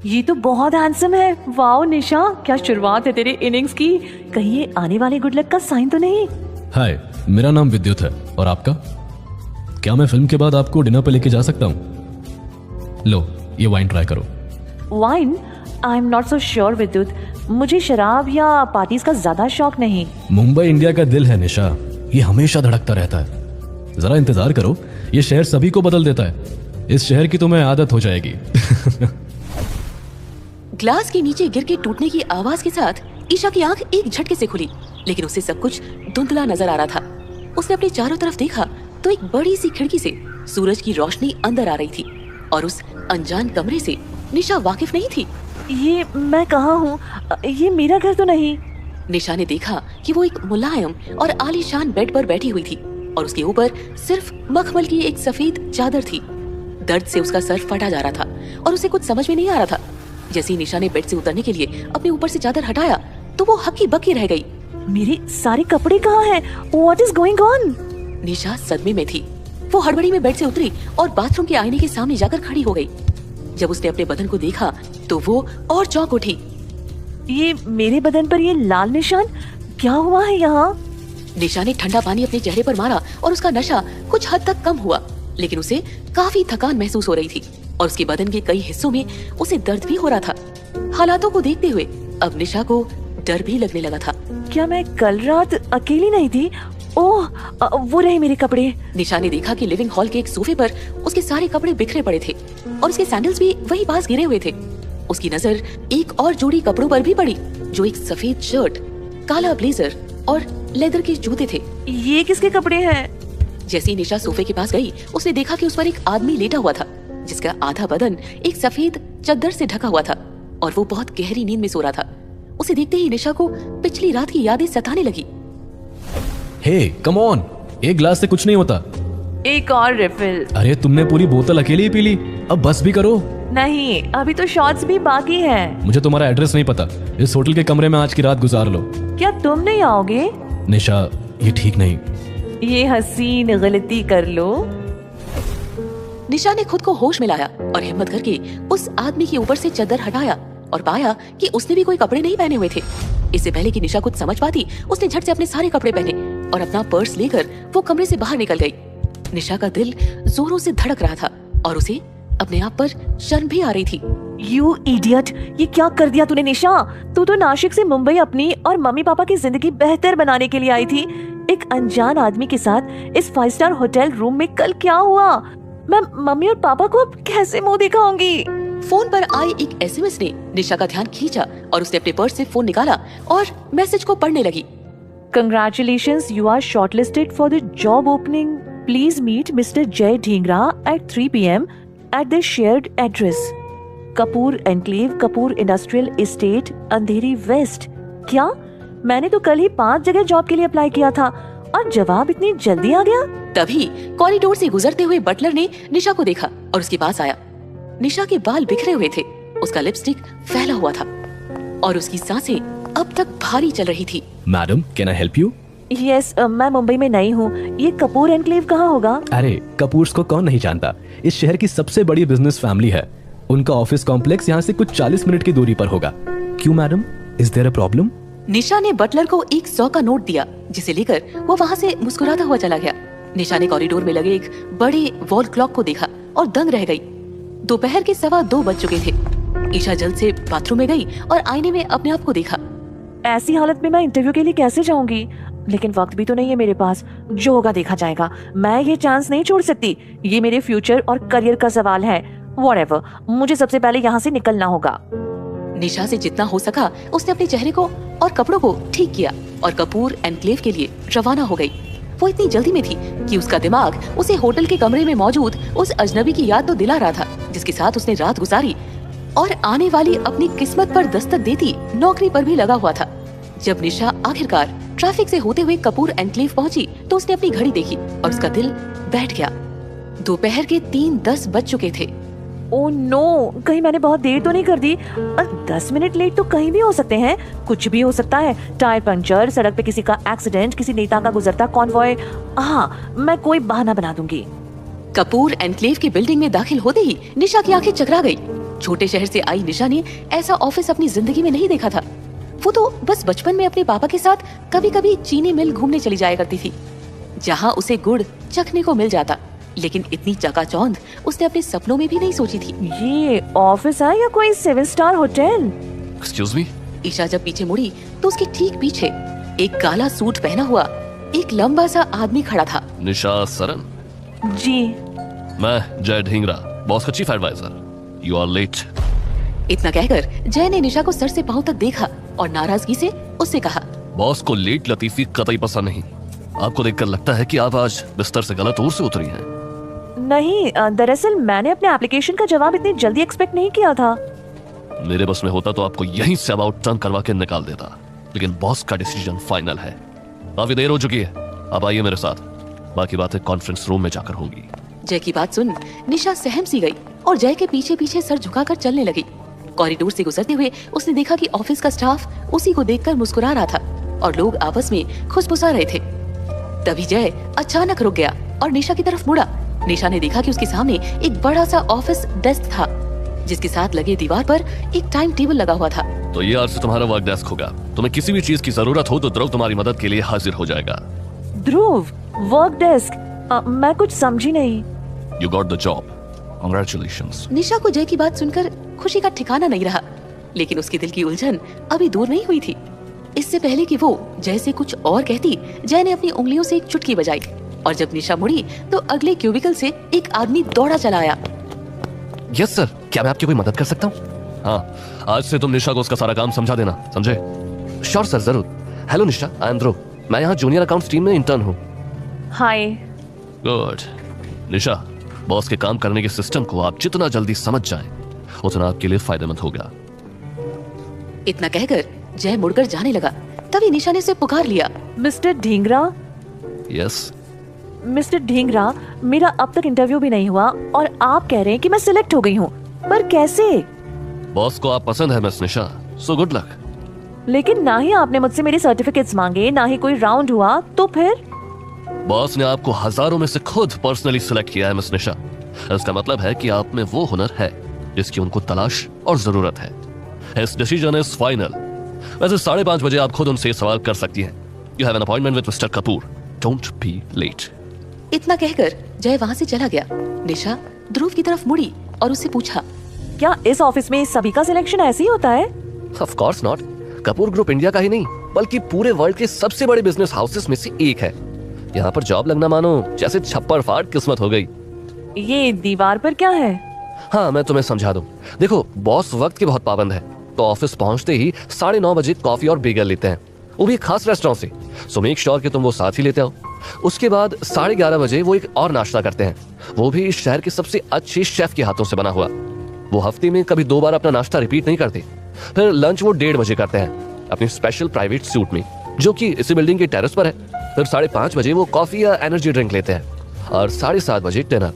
ये तो बहुत हैंडसम है। वाओ निशा, क्या शुरुआत है तेरे इनिंग्स की। कहीं ये आने वाले गुड लक का साइन तो नहीं? हाय, मेरा नाम विद्युत है। और आपका? क्या मैं फिल्म के बाद आपको डिनर पे लेके जा सकता हूँ? लो, ये वाइन ट्राई करो। Wine? I am not so sure विद्युत, मुझे शराब या पार्टीज का ज्यादा शौक नहीं। मुंबई इंडिया का दिल है निशा, ये हमेशा धड़कता रहता है। जरा इंतजार करो, ये शहर सभी को बदल देता है। इस शहर की तुम्हें आदत हो जाएगी। ग्लास के नीचे गिर के टूटने की आवाज के साथ ईशा की आंख एक झटके से खुली, लेकिन उसे सब कुछ धुंधला नजर आ रहा था। उसने अपने चारों तरफ देखा तो एक बड़ी सी खिड़की से सूरज की रोशनी अंदर आ रही थी और उस अनजान कमरे से निशा वाकिफ नहीं थी। ये मैं कहाँ हूँ? ये मेरा घर तो नहीं। निशा ने देखा कि वो एक मुलायम और आलीशान बेड पर बैठी हुई थी और उसके ऊपर सिर्फ मखमल की एक सफेद चादर थी। दर्द से उसका सर फटा जा रहा था और उसे कुछ समझ में नहीं आ रहा था। जैसे ही निशा ने बेड से उतरने के लिए अपने ऊपर से चादर हटाया तो वो हक्की बक्की रह गई। मेरे सारे कपड़े कहाँ हैं? What is going on? निशा सदमे में थी। वो हड़बड़ी में बेड से उतरी और बाथरूम के आईने के सामने जाकर खड़ी हो गई। जब उसने अपने बदन को देखा तो वो और चौंक उठी। ये मेरे बदन पर ये लाल निशान, क्या हुआ है यहाँ? निशा ने ठंडा पानी अपने चेहरे पर मारा और उसका नशा कुछ हद तक कम हुआ, लेकिन उसे काफी थकान महसूस हो रही थी और उसके बदन के कई हिस्सों में उसे दर्द भी हो रहा था। हालातों को देखते हुए अब निशा को डर भी लगने लगा था। क्या मैं कल रात अकेली नहीं थी? ओह, वो रहे मेरे कपड़े। निशा ने देखा कि लिविंग हॉल के एक सोफे पर उसके सारे कपड़े बिखरे पड़े थे और उसके सैंडल्स भी वही पास गिरे हुए थे। उसकी नजर एक और जोड़ी कपड़ों पर भी पड़ी, जो एक सफेद शर्ट, काला ब्लेजर और लेदर के जूते थे। ये किसके कपड़े हैं? जैसे ही निशा सोफे के पास गई, उसने देखा कि उस पर एक आदमी लेटा हुआ था, जिसका आधा बदन एक सफेद चादर से ढका हुआ था और वो बहुत गहरी नींद में सो रहा था। उसे देखते ही निशा को पिछली रात की यादें सताने लगी। हे, कम ऑन, एक ग्लास से कुछ नहीं होता। एक और रिफिल। अरे तुमने पूरी बोतल अकेले ही पी ली, अब बस भी करो। नहीं, अभी तो शॉट्स भी बाकी हैं। मुझे तुम्हारा एड्रेस नहीं पता। इस होटल के कमरे में आज की रात गुजार लो। क्या तुम नहीं आओगे? निशा, ये ठीक नहीं। ये हसीन गलती कर लो। निशा ने खुद को होश में लाया और हिम्मत करके उस आदमी के ऊपर से चादर हटाया और पाया कि उसने भी कोई कपड़े नहीं पहने हुए थे। इससे पहले कि निशा कुछ समझ पाती, उसने झट से अपने सारे कपड़े पहने और अपना पर्स लेकर वो कमरे से बाहर निकल गई। निशा का दिल जोरों से धड़क रहा था और उसे अपने आप पर शर्म भी आ रही थी। You idiot! ये क्या कर दिया तूने निशा? तू तो नासिक से मुंबई अपनी और मम्मी पापा की जिंदगी बेहतर बनाने के लिए आई थी। एक अनजान आदमी के साथ इस 5 स्टार होटल रूम में कल क्या हुआ? मैं मम्मी और पापा को अब कैसे मुंह दिखाऊंगी? फोन पर आए एक एसएमएस ने निशा का ध्यान खींचा और उसने अपने पर्स से फोन निकाला और मैसेज को पढ़ने लगी। Congratulations, you are shortlisted for the job opening. Please meet Mr. Jay Dhingra at 3 p.m. at the shared address. Kapoor enclave, Kapoor industrial estate, Andheri west. क्या? मैंने तो कल ही 5 जगह जॉब के लिए अप्लाई किया था और जवाब इतनी जल्दी आ गया? तभी कॉरिडोर से गुजरते हुए बटलर ने निशा को देखा और उसके पास आया। निशा के बाल बिखरे हुए थे, उसका लिपस्टिक फैला हुआ था और उसकी सांसें अब तक भारी चल रही थी। Madam, can I help you? Yes, मैं मुंबई में नई हूँ। ये कपूर एनक्लेव कहाँ होगा? अरे, कपूर्स को कौन नहीं जानता। इस शहर की सबसे बड़ी बिजनेस फैमिली है। उनका ऑफिस कॉम्प्लेक्स यहाँ से कुछ 40 मिनट की दूरी पर होगा। क्यों madam, is there a problem? Nisha ने बटलर को एक 100 का नोट दिया, जिसे लेकर वो वहाँ से मुस्कुराता हुआ चला गया। निशा ने कॉरिडोर में लगे एक बड़े वॉल क्लॉक को देखा और दंग रह गई। दोपहर के 2:15 बज चुके थे। ईशा जल्द से बाथरूम में गई और आईने में अपने आप को देखा। ऐसी हालत में मैं इंटरव्यू के लिए कैसे जाऊंगी? लेकिन वक्त भी तो नहीं है मेरे पास। जो होगा देखा जाएगा। मैं ये चांस नहीं छोड़ सकती। ये मेरे फ्यूचर और करियर का सवाल है। Whatever, मुझे सबसे पहले यहाँ से निकलना होगा। निशा से जितना हो सका उसने अपने चेहरे को और कपड़ों को ठीक किया और कपूर एनक्लेव के लिए रवाना हो गई। वो इतनी जल्दी में थी कि उसका दिमाग उसे होटल के कमरे में मौजूद उस अजनबी की याद तो दिला रहा था, जिसके साथ उसने रात गुजारी और आने वाली अपनी किस्मत पर दस्तक देती नौकरी पर भी लगा हुआ था। जब निशा आखिरकार ट्रैफिक से होते हुए कपूर एनक्लेव पहुंची तो उसने अपनी घड़ी देखी और उसका दिल बैठ गया। दोपहर के 3:10 बज चुके थे। ओह नो, कहीं मैंने बहुत देर तो नहीं कर दी? 10 मिनट लेट तो कहीं भी हो सकते हैं, कुछ भी हो सकता है। टायर पंचर, सड़क पे किसी का एक्सीडेंट, किसी नेता का गुजरता कॉन्वॉय। हाँ, मैं कोई बहाना बना दूंगी। कपूर एनक्लेव की बिल्डिंग में दाखिल होते ही निशा की आंखें चकरा गई। छोटे शहर से आई निशा ने ऐसा ऑफिस अपनी जिंदगी में नहीं देखा था। वो तो बस बचपन में अपने पापा के साथ कभी कभी चीनी मिल घूमने चली जाया करती थी, जहाँ उसे गुड़ चखने को मिल जाता, लेकिन इतनी चकाचौंध उसने अपने सपनों में भी नहीं सोची थी। ये ऑफिस है या कोई 7 star hotel? Excuse me. Isha जब पीछे मुड़ी तो उसके ठीक पीछे एक काला सूट पहना हुआ एक लंबा सा आदमी खड़ा था। निशा सरन। जी। मैं जय ढींगरा, बॉस का chief adviser. You are late. इतना कहकर जय ने निशा को सर से पांव तक देखा और नाराजगी से उससे कहा, बॉस को लेट लतीफी कतई पसंद नहीं। आपको देखकर लगता है कि आप आज बिस्तर से गलत ओर से उतरी हैं। नहीं, दरअसल मैंने अपने एप्लीकेशन का जवाब इतनी जल्दी एक्सपेक्ट नहीं किया था। मेरे बस में होता तो आपको यहीं से अबाउट टर्न करवा के निकाल देता, लेकिन बॉस का डिसीजन फाइनल है। काफी देर हो चुकी है, अब आइए मेरे साथ, बाकी बातें कॉन्फ्रेंस रूम में जाकर होंगी। जय की बात सुन निशा सहम सी गई और जय के पीछे पीछे सर झुकाकर चलने लगी। कॉरिडोर से गुजरते हुए उसने देखा कि ऑफिस का स्टाफ उसी को देखकर मुस्कुरा रहा था और लोग आपस में खुशफुसा रहे थे। तभी जय अचानक रुक गया और निशा की तरफ मुड़ा। निशा ने देखा कि उसके सामने एक बड़ा सा ऑफिस डेस्क था, जिसके साथ लगे दीवार पर एक टाइम टेबल लगा हुआ था। तो ये आज से तुम्हारा वर्क डेस्क होगा। तुम्हें किसी भी चीज की जरूरत हो तो ध्रुव तुम्हारी मदद के लिए हाजिर हो जाएगा। Dhruv, work desk? मैं कुछ समझी नहीं। You got the job, congratulations. Nisha को जय की बात सुनकर खुशी का ठिकाना नहीं रहा, लेकिन उसके दिल की उलझन अभी दूर नहीं हुई थी। इससे पहले कि वो जय से कुछ और कहती, जय ने अपनी उंगलियों से एक चुटकी बजाई और जब निशा मुड़ी तो अगले क्यूबिकल से एक आदमी दौड़ा चला आया। यस सर, क्या मैं आपकी कोई मदद कर सकता हूँ? हाँ, आज से तुम निशा को उसका सारा काम समझा देना, समझे? श्योर सर, जरूर। हेलो निशा, आई एम ध्रुव। मैं यहाँ जूनियर अकाउंट्स टीम में इंटर्न हूँ। हाय। गुड। निशा, बॉस के काम करने के सिस्टम को आप जितना जल्दी समझ जाएं, उतना आपके लिए फायदेमंद होगा। इतना कहकर जय मुड़कर जाने लगा। तभी निशा ने उसे पुकार लिया। Mister Dhingra. Yes. Mister Dhingra, मेरा अब तक इंटरव्यू भी नहीं हुआ और आप कह रहे हैं कि मैं सिलेक्ट हो गई हूँ, पर कैसे? बॉस को आप पसंद है मिस निशा, सो गुड लक। लेकिन ना ही आपने मुझसे मेरे सर्टिफिकेट्स मांगे, ना ही कोई राउंड हुआ, तो फिर? बॉस ने आपको हजारों में से खुद पर्सनली सिलेक्ट किया है मिस निशा। इसका मतलब है कि आप में वो हुनर है जिसकी उनको तलाश और जरूरत है। His decision is final। वैसे 5:30 बजे आप खुद उनसे सवाल कर सकती हैं। You have an appointment with Mr. Kapoor। Don't be late। इतना कहकर जय वहाँ से चला गया। निशा ध्रुव की तरफ मुड़ी और उससे पूछा, क्या इस ऑफिस में सभी का सिलेक्शन ऐसे ही होता है? Of course not। Kapoor group India का ही नहीं बल्कि पूरे वर्ल्ड के सबसे बड़े बिजनेस हाउसेस में से एक है। यहाँ पर जॉब लगना मानो जैसे छप्पर फाड़ किस्मत हो गई। ये दीवार पर क्या है? हाँ, मैं तुम्हें समझा दूं। देखो, बॉस वक्त के बहुत पाबंद है, तो ऑफिस पहुंचते ही 9:30 बजे कॉफी और बेगल लेते हैं, वो भी खास रेस्टोरेंट से। सो मेक श्योर कि तुम वो साथ ही लेते हो। उसके बाद 11:30 बजे वो एक और नाश्ता करते हैं, वो भी इस शहर के सबसे अच्छे शेफ के हाथों से बना हुआ। वो हफ्ते में कभी 2 बार अपना नाश्ता रिपीट नहीं करते। फिर लंच वो 1:30 बजे करते हैं अपनी स्पेशल प्राइवेट सूट में, जो कि इसी बिल्डिंग के टेरेस पर है। फिर 5:30 बजे वो कॉफी या एनर्जी ड्रिंक लेते हैं और 7:30 बजे डिनर।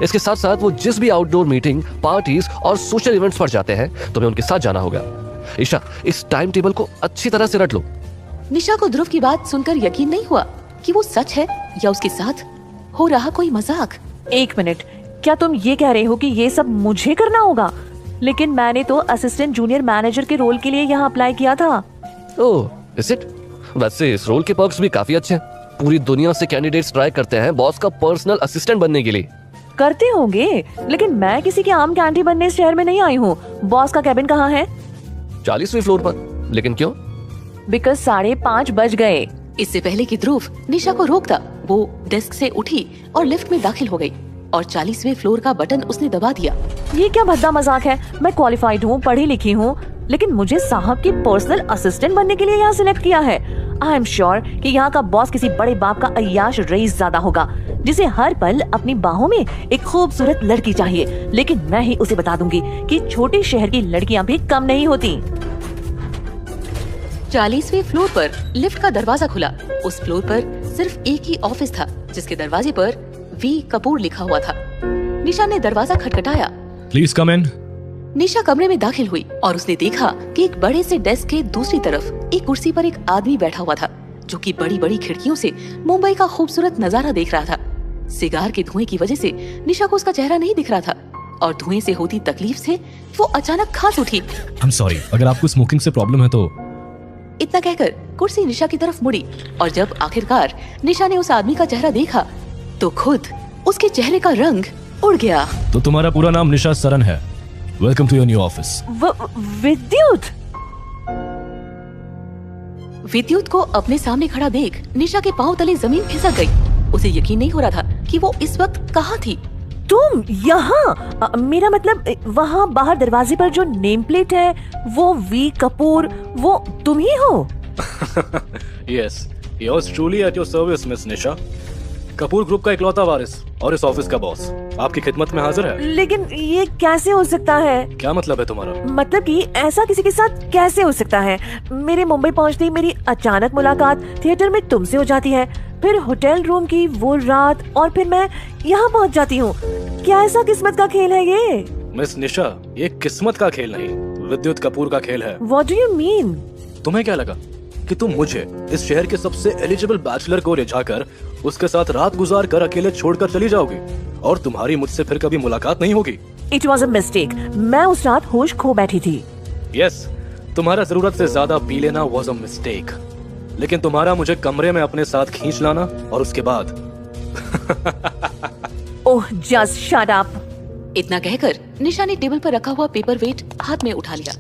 इसके साथ साथ वो जिस भी आउटडोर मीटिंग, पार्टीज और सोशल इवेंट्स पर जाते हैं, तुम्हें उनके साथ जाना होगा। ईशा, इस टाइम टेबल को अच्छी तरह से रट लो। निशा को ध्रुव की बात सुनकर यकीन नहीं हुआ कि वो सच है या उसके साथ हो रहा कोई मजाक। 1 मिनट, क्या तुम ये कह रहे हो कि ये सब मुझे करना होगा? लेकिन मैंने तो असिस्टेंट जूनियर मैनेजर के रोल के लिए यहाँ अप्लाई किया था। ओह, इज इट? वैसे इस रोल के पर्क्स भी काफी अच्छे हैं। पूरी दुनिया से कैंडिडेट्स ट्राई करते हैं बॉस का पर्सनल असिस्टेंट बनने के लिए। करते होंगे, लेकिन मैं किसी के आम कैंडी बनने इस शहर में नहीं आई हूँ। बॉस का कैबिन कहाँ है? 40वें फ्लोर पर। लेकिन क्यों? बिकॉज 5:30 बज गए। इससे पहले कि ध्रुव निशा को रोकता, वो डेस्क से उठी और लिफ्ट में दाखिल हो गई और 40वें फ्लोर का बटन उसने दबा दिया। ये क्या भद्दा मजाक है? मैं क्वालिफाइड हूँ, पढ़ी लिखी हूँ, लेकिन मुझे साहब की पर्सनल असिस्टेंट बनने के लिए यहाँ सिलेक्ट किया है। आई एम श्योर कि यहाँ का बॉस किसी बड़े बाप का अय्याश रईस ज्यादा होगा, जिसे हर पल अपनी बाहों में एक खूबसूरत लड़की चाहिए। लेकिन मैं ही उसे बता दूंगी कि छोटे शहर की लड़कियाँ भी कम नहीं होती। 40वें फ्लोर पर लिफ्ट का दरवाजा खुला। उस फ्लोर पर सिर्फ एक ही ऑफिस था, जिसके दरवाजे पर वी कपूर लिखा हुआ था। निशा ने दरवाजा खटखटाया। प्लीज कम इन। निशा कमरे में दाखिल हुई और उसने देखा कि एक बड़े से डेस्क के दूसरी तरफ एक कुर्सी पर एक आदमी बैठा हुआ था, जो कि बड़ी बड़ी खिड़कियों से मुंबई का खूबसूरत नजारा देख रहा था। सिगार के धुएं की वजह से निशा को उसका चेहरा नहीं दिख रहा था, और धुएं से होती तकलीफ से वो अचानक खांस उठी। I'm sorry, अगर आपको स्मोकिंग से प्रॉब्लम है तो। इतना कहकर कुर्सी निशा की तरफ मुड़ी और जब आखिरकार निशा ने उस आदमी का चेहरा देखा तो खुद उसके चेहरे का रंग उड़ गया। तो तुम्हारा पूरा नाम निशा सरन है। Welcome to your new office. Vidyut. Vidyut को अपने सामने खड़ा देख निशा के पांव तले जमीन खिसक गई। उसे यकीन नहीं हो रहा था कि वो इस वक्त कहाँ थी। तुम यहाँ? मेरा मतलब वहाँ बाहर दरवाजे पर जो नेम प्लेट है वो वी कपूर, वो तुम ही हो? Yes, yours truly at your service, miss Nisha. Kapoor group का इकलौता वारिस और इस ऑफिस का बॉस आपकी खिदमत में हाजिर है। लेकिन ये कैसे हो सकता है? क्या मतलब है तुम्हारा? मतलब कि ऐसा किसी के साथ कैसे हो सकता है? मेरे मुंबई पहुंचते ही मेरी अचानक मुलाकात थिएटर में तुमसे हो जाती है, फिर होटल रूम की वो रात और फिर मैं यहाँ पहुँच जाती हूँ। क्या ऐसा किस्मत का खेल है ये? मिस निशा, ये किस्मत का खेल नहीं, विद्युत कपूर का खेल है। What do you mean? तुम्हें क्या लगा कि तुम मुझे, इस शहर के सबसे एलिजिबल बैचलर को रिझाकर उसके साथ रात गुजार कर अकेले छोड़कर चली जाओगी और तुम्हारी मुझसे फिर कभी मुलाकात नहीं होगी? It was a mistake. मैं उस रात होश खो बैठी थी। Yes, तुम्हारा जरूरत से ज्यादा पी लेना was a mistake. लेकिन तुम्हारा मुझे कमरे में अपने साथ खींच लाना और उसके बाद ओह, just shut up. इतना कहकर निशा ने टेबल पर रखा हुआ पेपर वेट हाथ में उठा लिया।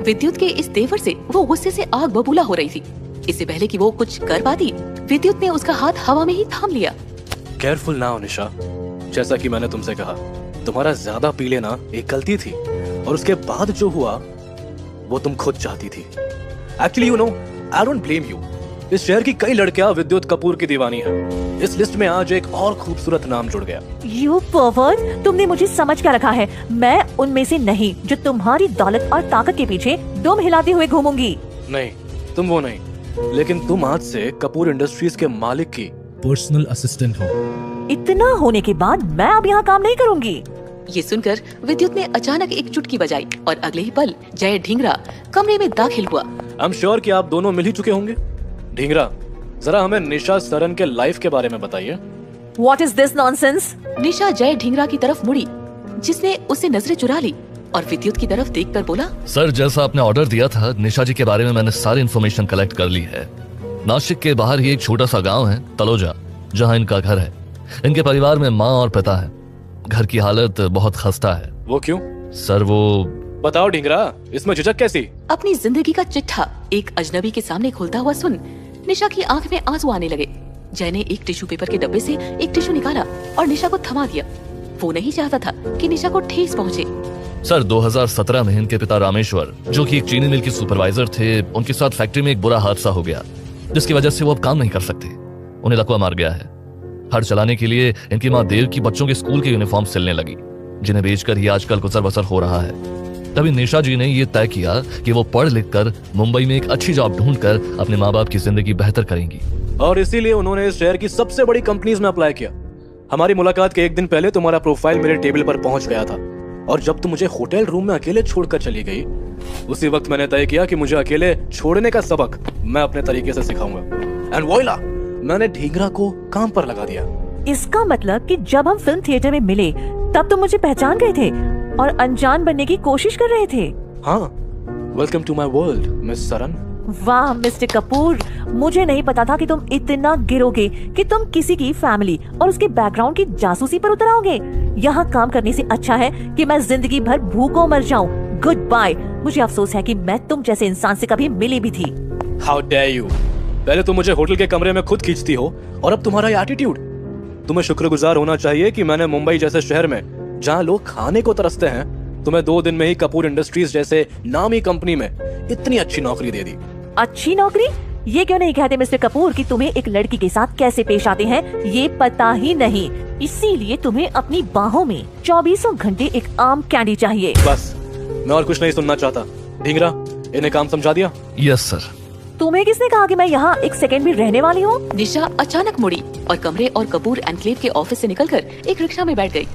विद्युत के इस तेवर से वो गुस्से से आग बबूला हो रही थी। इससे पहले कि वो कुछ कर पाती, विद्युत ने उसका हाथ हवा में ही थाम लिया। केयरफुल नाउ निशा, जैसा कि मैंने तुमसे कहा, तुम्हारा ज्यादा पी लेना एक गलती थी और उसके बाद जो हुआ वो तुम खुद चाहती थी। Actually you know, I don't blame you. इस शहर की कई लड़कियां विद्युत कपूर की दीवानी है। इस लिस्ट में आज एक और खूबसूरत नाम जुड़ गया। You pervert, तुमने मुझे समझ कर रखा है। मैं उनमें से नहीं जो तुम्हारी दौलत और ताकत के पीछे दुम हिलाते हुए घूमूंगी। नहीं, तुम वो नहीं, लेकिन तुम आज से कपूर इंडस्ट्रीज के मालिक की पर्सनल असिस्टेंट हो। इतना होने के बाद मैं अब यहाँ काम नहीं करूँगी। ये सुनकर विद्युत ने अचानक एक चुटकी बजाई और अगले ही पल जय ढींगरा कमरे में दाखिल हुआ। आई एम श्योर कि आप दोनों मिल ही चुके होंगे। ढींगरा, जरा हमें निशा सरन के लाइफ के बारे में बताइए। What is this nonsense? निशा जय ढींगरा की तरफ मुड़ी, जिसने उससे नजरें चुरा ली और विद्युत की तरफ देखकर बोला, सर, जैसा आपने ऑर्डर दिया था, निशा जी के बारे में मैंने सारी इन्फॉर्मेशन कलेक्ट कर ली है। नासिक के बाहर ही एक छोटा सा गांव है तलोजा, जहां इनका घर है। इनके परिवार में माँ और पिता है। घर की हालत बहुत खस्ता है। वो क्यों? सर वो बताओ ढींगरा, इसमें झिझक कैसी? अपनी जिंदगी का चिट्ठा एक अजनबी के सामने खुलता हुआ सुन निशा की आंख में आंसू आने लगे। जय ने एक टिश्यू पेपर के डब्बे से एक टिश्यू निकाला और निशा को थमा दिया। वो नहीं चाहता था कि निशा को ठेस पहुंचे। सर, 2017 में इनके पिता रामेश्वर, जो कि एक चीनी मिल के सुपरवाइजर थे, उनके साथ फैक्ट्री में एक बुरा हादसा हो गया, जिसकी वजह से वो अब काम नहीं कर सकते। उन्हें लकवा मार गया है। हर चलाने के लिए इनकी माँ देव की बच्चों के स्कूल के यूनिफॉर्म सिलने लगी, जिन्हें बेचकर ही आजकल गुजर बसर हो रहा है। तभी निशा जी ने ये तय किया कि वो पढ़ लिख कर मुंबई में एक अच्छी जॉब ढूंढकर अपने माँ बाप की जिंदगी बेहतर करेंगी। और इसीलिए उन्होंने इस शहर की सबसे बड़ी कंपनीज में अप्लाई किया। हमारी मुलाकात के एक दिन पहले तुम्हारा प्रोफाइल मेरे टेबल पर पहुंच गया था और जब तुम मुझे होटल रूम में अकेले छोड़कर चली गई, उसी वक्त मैंने तय किया कि मुझे अकेले छोड़ने का सबक मैं अपने तरीके से सिखाऊंगा। एंड वोइला, मैंने ढींगरा को काम पर लगा दिया। इसका मतलब कि जब हम फिल्म थिएटर में मिले तब तुम मुझे पहचान गए थे और अनजान बनने की कोशिश कर रहे थे। हाँ, welcome to my world miss Saran. वाह मिस्टर कपूर, मुझे नहीं पता था कि तुम इतना गिरोगे कि तुम किसी की फैमिली और उसके बैकग्राउंड की जासूसी पर उतर आओगे। यहाँ काम करने से अच्छा है कि मैं जिंदगी भर भूखों मर जाऊँ। Goodbye. मुझे अफसोस है कि मैं तुम जैसे इंसान से कभी मिली भी थी। How dare you. पहले तुम मुझे होटल के कमरे में खुद खींचती हो और अब तुम्हारा ये एटीट्यूड। तुम्हें शुक्रगुजार होना चाहिए कि मैंने मुंबई जैसे शहर में, जहाँ लोग खाने को तरसते हैं, तुम्हें 2 दिन में ही कपूर इंडस्ट्रीज जैसे नामी कंपनी में इतनी अच्छी नौकरी दे दी। अच्छी नौकरी? ये क्यों नहीं कहते मिस्टर कपूर कि तुम्हें एक लड़की के साथ कैसे पेश आते हैं ये पता ही नहीं, इसीलिए तुम्हें अपनी बाहों में 24 घंटे एक आम कैंडी चाहिए। बस, मैं और कुछ नहीं सुनना चाहता। ढींगरा, इन्हें काम समझा दिया? Yes sir. तुम्हें किसने कहा कि मैं यहाँ एक सेकंड भी रहने वाली हूँ? निशा अचानक मुड़ी और कमरे और कपूर एनक्लेव के ऑफिस से निकलकर एक रिक्शा में बैठ गई।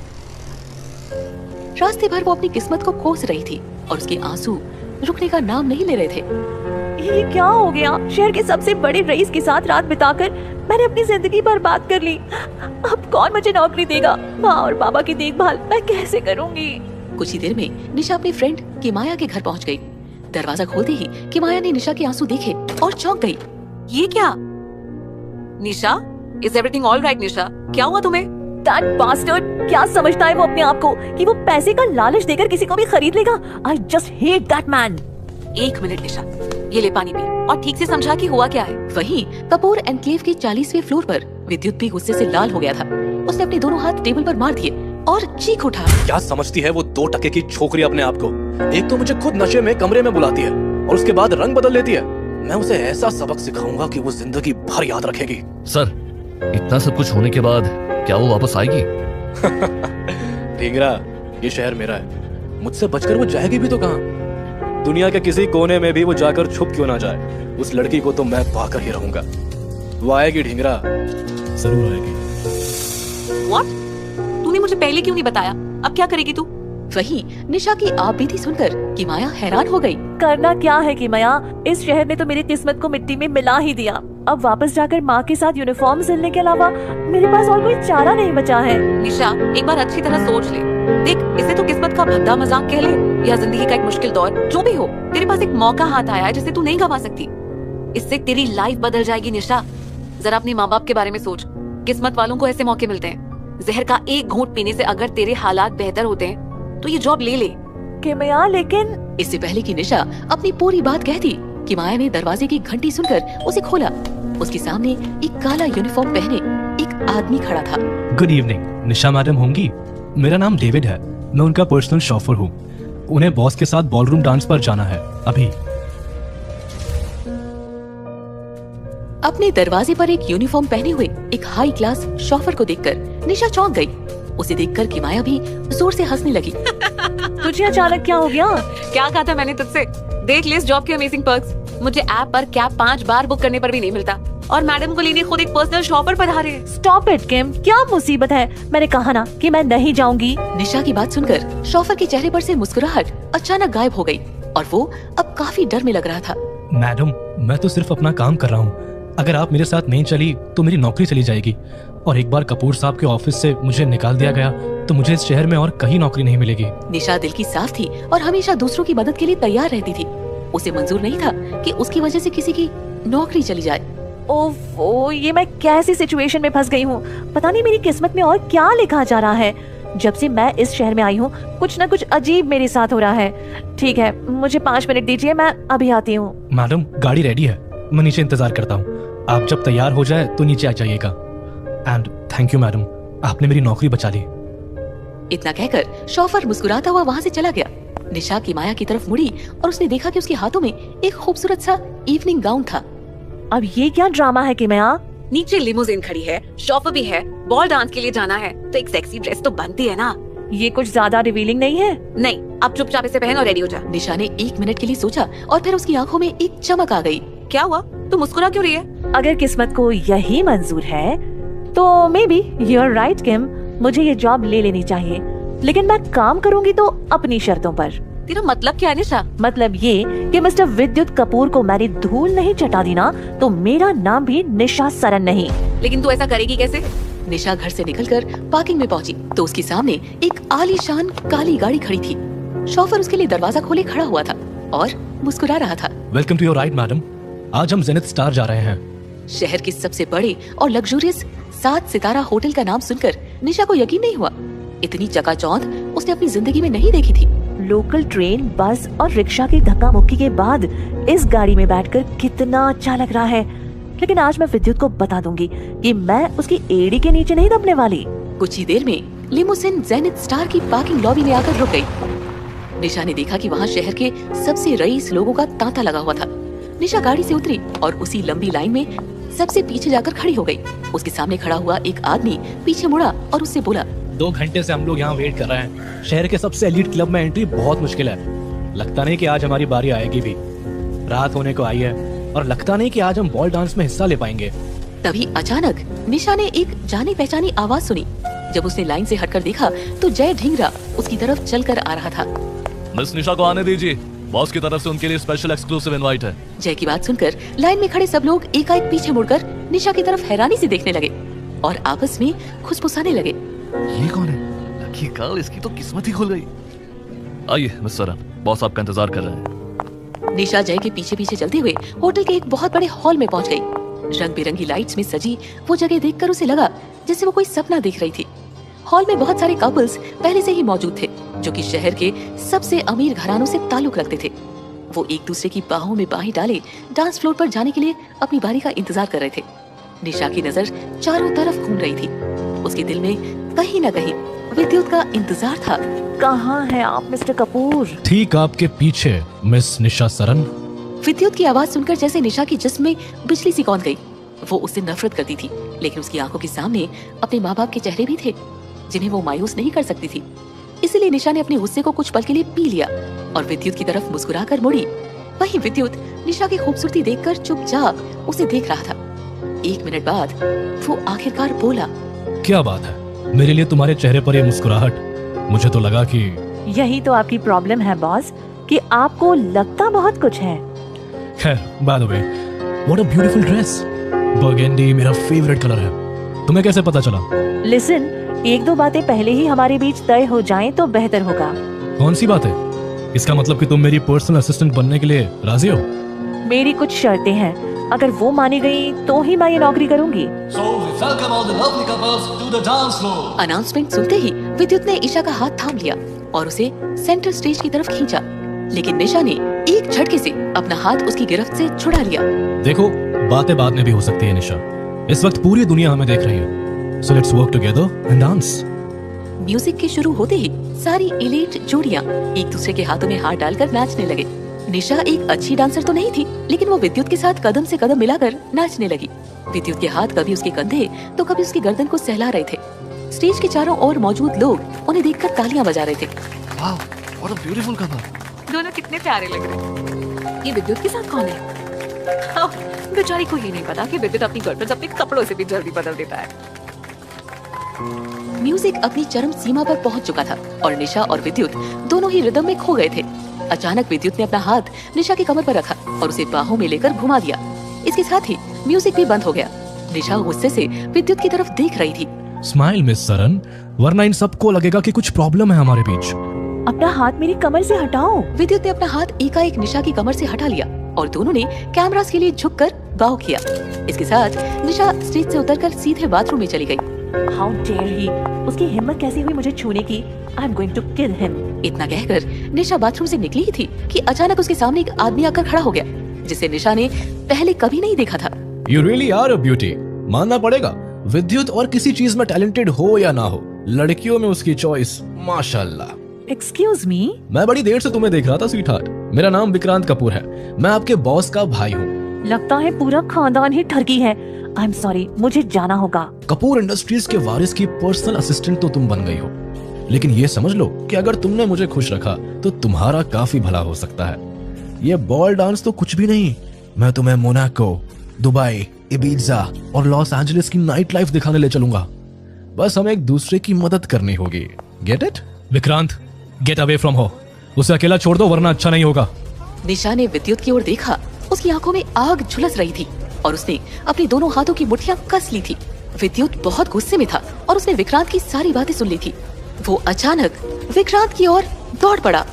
रास्ते भर वो अपनी किस्मत को कोस रही थी और उसके आंसू रुकने का नाम नहीं ले रहे थे। ये क्या हो गया? शहर के सबसे बड़े रईस के साथ रात बिताकर मैंने अपनी जिंदगी बर्बाद कर ली। अब कौन मुझे नौकरी देगा? माँ और पापा की देखभाल मैं कैसे करूँगी? कुछ ही देर में निशा अपनी फ्रेंड किमाया के घर पहुंच गई। दरवाजा खोलते ही किमाया ने निशा के आंसू देखे और चौंक गई। ये क्या? निशा, इज एवरीथिंग ऑल राइट? निशा, क्या हुआ तुम्हें? That bastard! क्या समझता है वो अपने आप को कि वो पैसे का लालच देकर किसी को भी खरीद लेगा? I just hate that man. 1 minute निशा, ये ले पानी पी और ठीक से समझा कि हुआ क्या है। वहीं कपूर एनक्लेव के 40वें फ्लोर पर विद्युत भी गुस्से से लाल हो गया था। उसने अपने दोनों हाथ टेबल पर मार दिए और चीख उठा। क्या समझती है वो 2 टके की छोकरी अपने आप को? एक तो मुझे खुद नशे में कमरे में बुलाती है और उसके बाद रंग बदल लेती है। मैं उसे ऐसा सबक सिखाऊंगा कि वो जिंदगी भर याद रखेगी। सर, इतना सब कुछ होने के बाद क्या वो वापस आएगी? ढींगरा, ये शहर मेरा है। मुझसे बचकर वो जाएगी भी तो कहाँ? दुनिया के किसी कोने में भी वो जाकर छुप क्यों ना जाए, उस लड़की को तो मैं पाकर ही रहूंगा। वो आएगी ढींगरा, जरूर आएगी। What? तूने मुझे पहले क्यों नहीं बताया? अब क्या करेगी तू? वहीं निशा की आपबीती सुनकर किमाया हैरान हो गई। करना क्या है किमाया? इस शहर ने तो मेरी किस्मत को मिट्टी में मिला ही दिया। अब वापस जाकर माँ के साथ यूनिफॉर्म सिलने के अलावा मेरे पास और कोई चारा नहीं बचा है। निशा, एक बार अच्छी तरह सोच ले। देख, इसे तो किस्मत का भद्दा मजाक कह ले या जिंदगी का एक मुश्किल दौर, जो भी हो, तेरे पास एक मौका हाथ आया है जिसे तू नहीं गंवा सकती। इससे तेरी लाइफ बदल जाएगी। निशा, जरा अपने माँ बाप के बारे में सोच। किस्मत वालों को ऐसे मौके मिलते हैं। जहर का एक घूंट पीने से अगर तेरे हालात बेहतर होते हैं तो ये जॉब ले ले। किमाया, लेकिन इससे पहले कि निशा अपनी पूरी बात कहती, किमाया ने दरवाजे की घंटी सुनकर उसे खोला। उसके सामने एक काला यूनिफॉर्म पहने एक आदमी खड़ा था। गुड इवनिंग, निशा मैडम होंगी? मेरा नाम डेविड है, मैं उनका पर्सनल शॉफर हूँ। उन्हें बॉस के साथ बॉलरूम डांस पर जाना है अभी। अपने दरवाजे पर एक यूनिफॉर्म पहने हुए एक हाई क्लास शॉफर को देखकर निशा चौंक गई। उसे देखकर किमाया भी जोर से हंसने लगी। तुझे अचानक क्या हो गया? क्या कहा था मैंने तुझसे? देख ले इस जॉब के अमेजिंग पर्क्स। मुझे ऐप पर कैब 5 बार बुक करने पर भी नहीं मिलता और मैडम को लेने खुद एक पर्सनल शॉपर पधारे हैं। स्टॉप इट किम, क्या मुसीबत है? मैंने कहा ना कि मैं नहीं जाऊंगी। निशा की बात सुनकर शॉफर के चेहरे पर से मुस्कुराहट अचानक गायब हो गई और वो अब काफी डर में लग रहा था। मैडम, मैं तो सिर्फ अपना काम कर रहा हूँ। अगर आप मेरे साथ नहीं चली तो मेरी नौकरी चली जाएगी, और एक बार कपूर साहब के ऑफिस से मुझे निकाल दिया गया तो मुझे इस शहर में और कहीं नौकरी नहीं मिलेगी। निशा दिल की साफ थी और हमेशा दूसरों की मदद के लिए तैयार रहती थी। उसे मंजूर नहीं था कि उसकी वजह से किसी की नौकरी चली जाए। ओफो, ये मैं कैसी सिचुएशन में फंस गई हूँ? पता नहीं मेरी किस्मत में और क्या लिखा जा रहा है। जब से मैं इस शहर में आई हूँ कुछ न कुछ अजीब मेरे साथ हो रहा है। ठीक है, मुझे 5 मिनट दीजिए, मैं अभी आती हूँ। मैडम, गाड़ी रेडी है, मैं नीचे इंतजार करता हूँ। आप जब तैयार हो जाए तो नीचे आ जाइएगा। एंड थैंक यू मैडम, आपने मेरी नौकरी बचा ली। इतना कहकर शॉफर मुस्कुराता हुआ वहाँ से चला गया। निशा किमाया की तरफ मुड़ी और उसने देखा कि उसके हाथों में एक खूबसूरत सा इवनिंग गाउन था। अब ये क्या ड्रामा है किमाया? नीचे लिमोजिन खड़ी है, शॉफर भी है, बॉल डांस के लिए जाना है तो एक सेक्सी ड्रेस तो बनती है ना। ये कुछ ज्यादा रिवीलिंग नहीं है? नहीं, अब चुपचाप इसे पहन और रेडी हो जा। निशा ने 1 मिनट के लिए सोचा और फिर उसकी आंखों में एक चमक आ गई। क्या हुआ? तू मुस्कुरा क्यों रही है? अगर किस्मत को यही मंजूर है तो maybe you are right Kim, मुझे ये जॉब ले लेनी चाहिए, लेकिन मैं काम करूंगी तो अपनी शर्तों पर। तेरा मतलब क्या है निशा? मतलब ये कि मिस्टर विद्युत कपूर को मैंने धूल नहीं चटा दी ना तो मेरा नाम भी निशा सरन नहीं। लेकिन तू ऐसा करेगी कैसे? निशा घर से निकलकर पार्किंग में पहुंची तो उसके सामने एक आलीशान काली गाड़ी खड़ी थी। शॉफर उसके लिए दरवाजा खोले खड़ा हुआ था और मुस्कुरा रहा था। Welcome to your ride madam, आज हम जेनिथ स्टार जा रहे हैं। शहर के सबसे बड़े और लग्जूरियस 7 सितारा होटल का नाम सुनकर निशा को यकीन नहीं हुआ। इतनी चकाचौंध उसने अपनी जिंदगी में नहीं देखी थी। लोकल ट्रेन, बस और रिक्शा की धक्का मुक्की के बाद इस गाड़ी में बैठकर कितना अच्छा लग रहा है। लेकिन आज मैं विद्युत को बता दूंगी कि मैं उसकी एड़ी के नीचे नहीं दबने वाली। कुछ ही देर में लिमोसिन जेनिथ स्टार की पार्किंग लॉबी में आकर रुक गई। निशा ने देखा कि वहाँ शहर के सबसे रईस लोगों का तांता लगा हुआ था। निशा गाड़ी से उतरी और उसी लंबी लाइन में सबसे पीछे जाकर खड़ी हो गई। उसके सामने खड़ा हुआ एक आदमी पीछे मुड़ा और उससे बोला, 2 घंटे से हम लोग यहाँ वेट कर रहे हैं। शहर के सबसे एलीट क्लब में एंट्री बहुत मुश्किल है। लगता नहीं कि आज हमारी बारी आएगी भी। रात होने को आई है और लगता नहीं कि आज हम बॉल डांस में हिस्सा ले पाएंगे। तभी अचानक निशा ने एक जानी पहचानी आवाज सुनी। जब उसने लाइन से हटकर देखा तो जय ढींगरा उसकी तरफ चलकर आ रहा था। मिस निशा को आने दीजिए। बॉस की तरफ से उनके लिए स्पेशल एक्सक्लूसिव इनवाइट है। जय की बात सुनकर लाइन में खड़े सब लोग एकाएक पीछे मुड़कर निशा की तरफ हैरानी से देखने लगे और आपस में खुसफुसाने लगे। ये कौन है? लकी गर्ल, इसकी तो किस्मत ही खुल गई। आइए मिस सरन, बॉस आपका इंतजार कर रहे हैं। निशा जय के पीछे पीछे चलते हुए होटल के एक बहुत बड़े हॉल में पहुंच गई। रंग बिरंगी लाइट्स में सजी वो जगह देखकर उसे लगा जैसे वो कोई सपना देख रही थी। हॉल में बहुत सारे कपल्स पहले से ही मौजूद थे जो कि शहर के सबसे अमीर घरानों से ताल्लुक रखते थे। वो एक दूसरे की बाहों में बाहें डाले डांस फ्लोर पर जाने के लिए अपनी बारी का इंतजार कर रहे थे। निशा की नजर चारों तरफ घूम रही थी। उसके दिल में कहीं न कहीं विद्युत का इंतजार था। कहाँ हैं आप मिस्टर कपूर? ठीक आपके पीछे मिस निशा सरन। विद्युत की आवाज सुनकर जैसे निशा की जिस्म में बिजली सी कौंध गई। वो उससे नफरत करती थी, लेकिन उसकी आंखों के सामने अपने माँ बाप के चेहरे भी थे जिन्हें वो मायूस नहीं कर सकती थी। इसीलिए निशा ने अपने गुस्से को कुछ पल के लिए पी लिया और विद्युत की तरफ मुस्कुराकर मुड़ी। वहीं विद्युत निशा की खूबसूरती देखकर चुपचाप उसे देख रहा था। 1 मिनट बाद वो आखिरकार बोला, क्या बात है, मेरे लिए तुम्हारे चेहरे पर ये मुस्कुराहट? मुझे तो लगा कि यही तो आपकी प्रॉब्लम है बॉस, कि आपको लगता बहुत कुछ है। खैर, by the way, what a beautiful dress. Burgundy मेरा फेवरेट कलर है। तुम्हें कैसे पता चला? लिसन, 1-2 बातें पहले ही हमारे बीच तय हो जाएं तो बेहतर होगा। कौन सी बात है? इसका मतलब कि तुम मेरी पर्सनल असिस्टेंट बनने के लिए राजी हो? मेरी कुछ शर्तें हैं, अगर वो मानी गई तो ही मैं ये नौकरी करूंगी। अनाउंसमेंट सुनते ही विद्युत ने ईशा का हाथ थाम लिया और उसे सेंट्रल स्टेज की तरफ खींचा, लेकिन निशा ने एक झटके से अपना हाथ उसकी गिरफ्त से छुड़ा लिया। देखो, बातें बाद में भी हो सकती है निशा, इस वक्त पूरी दुनिया हमें देख रही है, so let's work together and dance. Music के शुरू होते ही सारी एलीट जोड़ियां एक दूसरे के हाथों में हाथ डालकर नाचने लगे। निशा एक अच्छी डांसर तो नहीं थी, लेकिन वो विद्युत के साथ कदम से कदम मिलाकर नाचने लगी। विद्युत के हाथ कभी उसके कंधे तो कभी उसकी गर्दन को सहला रहे थे। स्टेज के चारों ओर मौजूद लोग उन्हें देखकर तालियां बजा रहे थे। वाह, व्हाट अ ब्यूटीफुल कपल। दोनों कितने प्यारे लग रहे हैं। ये विद्युत के साथ कौन है? बेचारी को ये नहीं पता कि विद्युत अपनी गर्लफ्रेंड अपने कपड़ों से भी जल्दी बदल देता है। म्यूजिक अपनी चरम सीमा पर पहुंच चुका था और निशा और विद्युत दोनों ही रिदम में खो गए थे। अचानक विद्युत ने अपना हाथ निशा की कमर पर रखा और उसे बाहों में लेकर घुमा दिया। इसके साथ ही म्यूजिक भी बंद हो गया। निशा गुस्से से विद्युत की तरफ देख रही थी। स्माइल मिस सरन, वरना इन सबको लगेगा कि कुछ प्रॉब्लम है हमारे बीच। अपना हाथ मेरी कमर से हटाओ। विद्युत ने अपना हाथ एकाएक निशा की कमर से हटा लिया और दोनों ने कैमरास के लिए झुककर बाव किया। इसके साथ निशा स्टेज से उतरकर सीधे बाथरूम में चली गई। How dare he? उसकी हिम्मत कैसे हुई मुझे छूने की? I'm going to kill him. इतना कहकर निशा बाथरूम से निकली ही थी कि अचानक उसके सामने एक आदमी आकर खड़ा हो गया, जिसे निशा ने पहले कभी नहीं देखा था। You really are a beauty. मानना पड़ेगा, विद्युत और किसी चीज में टैलेंटेड हो या ना हो, लड़कियों में उसकी चॉइस माशाल्लाह। Excuse me? मैं बड़ी देर से तुम्हें देख रहा था स्वीटहार्ट। मेरा नाम विक्रांत कपूर है, मैं आपके बॉस का भाई हूँ। लगता है पूरा खानदान ही ठरकी है। I'm sorry, मुझे जाना होगा। कपूर इंडस्ट्रीज के वारिस की पर्सनल असिस्टेंट तो तुम बन गई हो, लेकिन ये समझ लो कि अगर तुमने मुझे खुश रखा तो तुम्हारा काफी भला हो सकता है। ये बॉल डांस तो कुछ भी नहीं, मैं तुम्हें मोनाको, दुबई, इबीजा और लॉस एंजलिस की नाइट लाइफ दिखाने ले चलूंगा। बस हमें एक दूसरे की मदद करनी होगी। Get it? Vikrant, get away from हो। उसे अकेला छोड़ दो वरना अच्छा नहीं होगा। निशा ने विद्युत की ओर देखा। उसकी आंखों में आग झुलस रही थी और उसने अपनी दोनों हाथों की मुट्ठियां कस ली थी। विद्युत बहुत गुस्से में था और उसने विक्रांत की सारी बातें सुन ली थी। वो अचानक विक्रांत की ओर दौड़ पड़ा।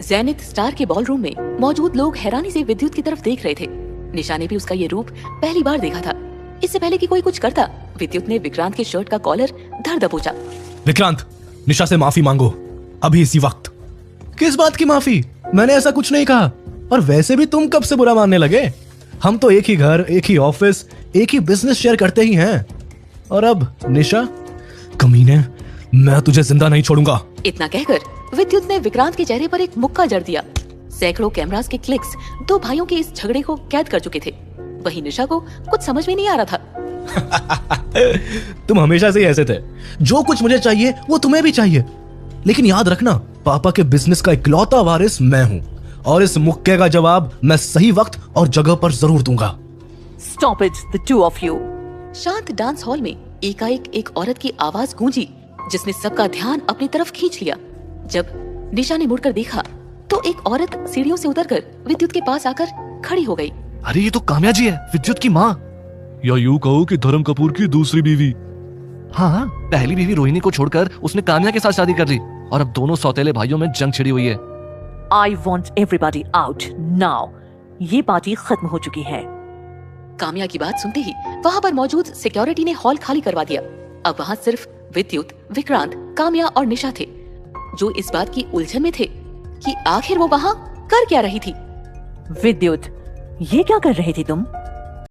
ज़ेनिथ स्टार के बॉलरूम में मौजूद लोग हैरानी से विद्युत की तरफ देख रहे थे। निशा ने भी उसका ये रूप पहली बार देखा था। इससे पहले कि कोई कुछ करता, विद्युत ने विक्रांत के शर्ट का कॉलर धर दबोचा। विक्रांत, निशा से माफी मांगो, अभी इसी वक्त। किस बात की माफी? मैंने ऐसा कुछ नहीं कहा। और वैसे भी तुम कब से बुरा मानने लगे? हम तो एक ही घर, एक ही ऑफिस, एक ही बिजनेस शेयर करते ही हैं। और अब निशा, कमीने, मैं तुझे जिंदा नहीं छोड़ूंगा। इतना कहकर विद्युत ने विक्रांत के चेहरे पर एक मुक्का जड़ दिया। सैकड़ों कैमरास के क्लिक्स दो भाइयों के इस झगड़े को कैद कर चुके थे। वहीं निशा को कुछ समझ में नहीं आ रहा था। तुम हमेशा से ही ऐसे थे, जो कुछ मुझे चाहिए वो तुम्हें भी चाहिए। लेकिन याद रखना, पापा के बिजनेस का इकलौता वारिस मैं हूँ और इस मुक्के का जवाब मैं सही वक्त और जगह पर जरूर दूंगा। Stop it, the two of you. शांत डांस हॉल में एकाएक एक औरत की आवाज गूंजी जिसने सबका ध्यान अपनी तरफ खींच लिया। जब निशा ने मुड़कर देखा तो एक औरत सीढ़ियों से उतरकर विद्युत के पास आकर खड़ी हो गई। अरे ये तो काम्या जी है, विद्युत की माँ, या यूं कहो कि धर्म कपूर की दूसरी बीवी। हाँ, पहली बीवी रोहिणी को छोड़कर उसने काम्या के साथ शादी कर ली और अब दोनों सौतेले भाइयों में जंग छिड़ी हुई है। I want everybody out now. ये पार्टी खत्म हो चुकी है। काम्या की बात सुनते ही वहाँ पर मौजूद सिक्योरिटी ने हॉल खाली करवा दिया। अब वहाँ सिर्फ विद्युत, विक्रांत, काम्या और निशा थे, जो इस बात की उलझन में थे कि आखिर वो वहाँ कर क्या रही थी। विद्युत, ये क्या कर रही थी तुम?